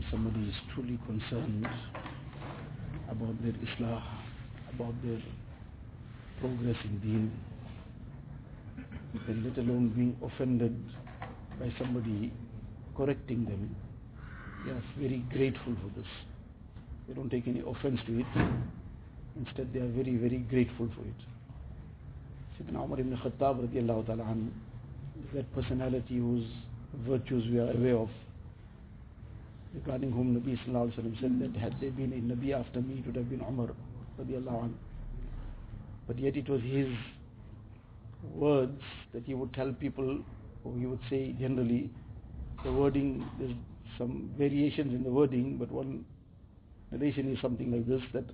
when somebody is truly concerned about their Islah, about their progress in Deen, then let alone being offended by somebody correcting them, they are very grateful for this. They don't take any offense to it. Instead, they are very, very grateful for it. Sayyidina Umar ibn Khattab radiallahu ta'ala anhu is that personality whose virtues we are aware of, regarding whom Nabi sallallahu alaihi wasallam said that had there been a Nabi after me, it would have been Umar radiallahu anhu. But yet it was his words that he would tell people, or he would say generally, the wording, there's some variations in the wording, but one narration is something like this, that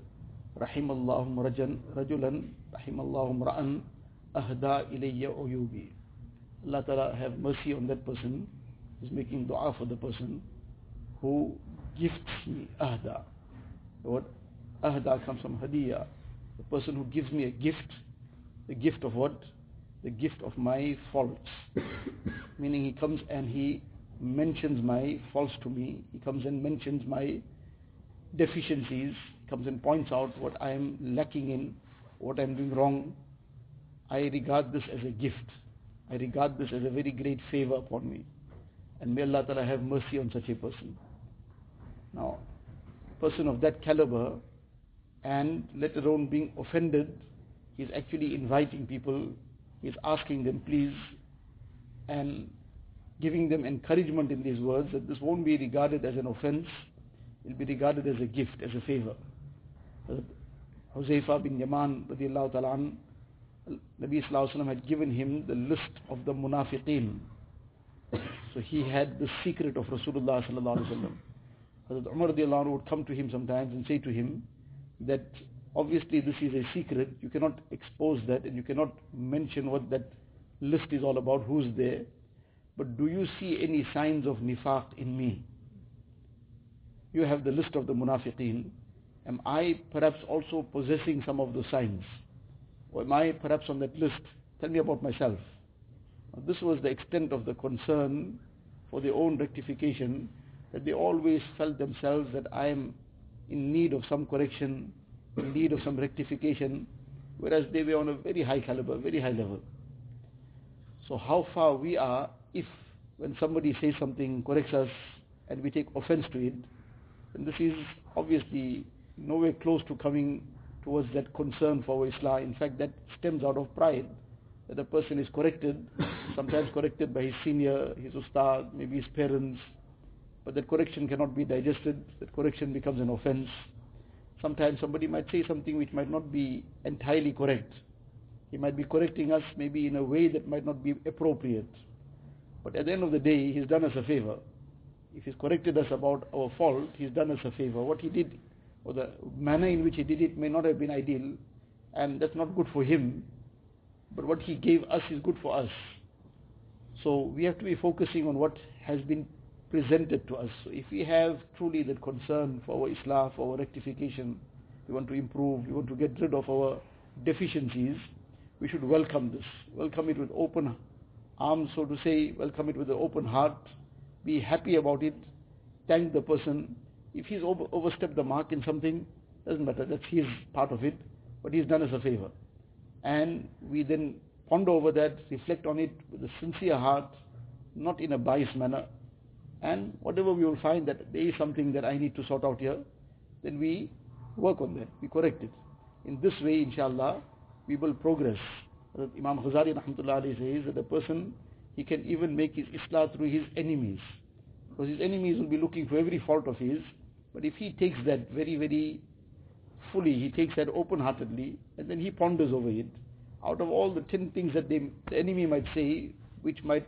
Rahimallahum rajulan, Rahimallahum ra'an, ahda ilayya uyubi. Allah Ta'ala have mercy on that person who's making dua for the person who gifts me ahda. The word ahda comes from hadiya. The person who gives me a gift, the gift of what? The gift of my faults. Meaning he comes and he mentions my faults to me. He comes and mentions my deficiencies. He comes and points out what I am lacking in, what I am doing wrong. I regard this as a gift. I regard this as a very great favor upon me. And may Allah Ta'ala have mercy on such a person. Now, a person of that caliber, and let alone being offended, he is actually inviting people, he is asking them please, and giving them encouragement in these words that this won't be regarded as an offense, it will be regarded as a gift, as a favor. Huzaifa bin Yaman radiallahu ta'ala an, Nabi sallallahu alaihi wasallam had given him the list of the munafiqeen. So he had the secret of Rasulullah sallallahu alaihi wasallam. Hazrat Umar radiallahu anhu would come to him sometimes and say to him that obviously this is a secret, you cannot expose that and you cannot mention what that list is all about, who's there, but do you see any signs of nifaq in me? You have the list of the munafiqeen. Am I perhaps also possessing some of those signs? Or am I perhaps on that list? Tell me about myself. Now, this was the extent of the concern for their own rectification, that they always felt themselves that I am in need of some correction, in need of some rectification, whereas they were on a very high caliber, very high level. So how far we are, if when somebody says something, corrects us, and we take offense to it, then this is obviously nowhere close to coming towards that concern for our Islah. In fact, that stems out of pride, that a person is corrected, sometimes corrected by his senior, his ustad, maybe his parents, but that correction cannot be digested, that correction becomes an offense. Sometimes somebody might say something which might not be entirely correct. He might be correcting us maybe in a way that might not be appropriate. But at the end of the day, he's done us a favor. If he's corrected us about our fault, he's done us a favor. What he did, or the manner in which he did it, may not have been ideal, and that's not good for him, but what he gave us is good for us. So we have to be focusing on what has been presented to us. So if we have truly that concern for our Islah, for our rectification, we want to improve, we want to get rid of our deficiencies, we should welcome this. Welcome it with open arms, so to say, welcome it with an open heart, be happy about it, thank the person. If he's overstepped the mark in something, doesn't matter, that's his part of it, but he's done us a favor. And we then ponder over that, reflect on it with a sincere heart, not in a biased manner, and whatever we will find that there is something that I need to sort out here, then we work on that, we correct it. In this way, inshallah, we will progress. Imam Ghazali rahmatullah alayhi says that a person, he can even make his Islah through his enemies, because his enemies will be looking for every fault of his, but if he takes that very, very fully, he takes that open-heartedly, and then he ponders over it, out of all the 10 things that the enemy might say, which might,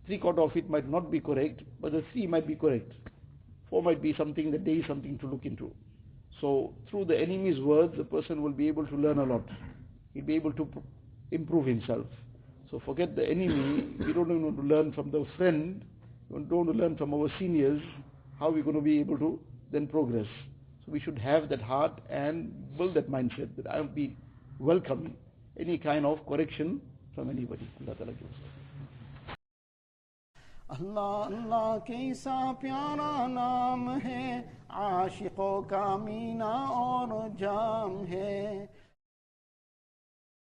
3/4 of it might not be correct, but the 3 might be correct. 4 might be something that there is something to look into. So through the enemy's words, the person will be able to learn a lot. He'll be able to improve himself. So forget the enemy. We don't even want to learn from the friend. We don't want to learn from our seniors. How are we going to be able to then progress? So we should have that heart and build that mindset that I will be welcoming any kind of correction from anybody. Allah Ta'ala gives. अल्लाह अल्लाह कैसा प्यारा नाम है, आशिकों का मीना और जाम है।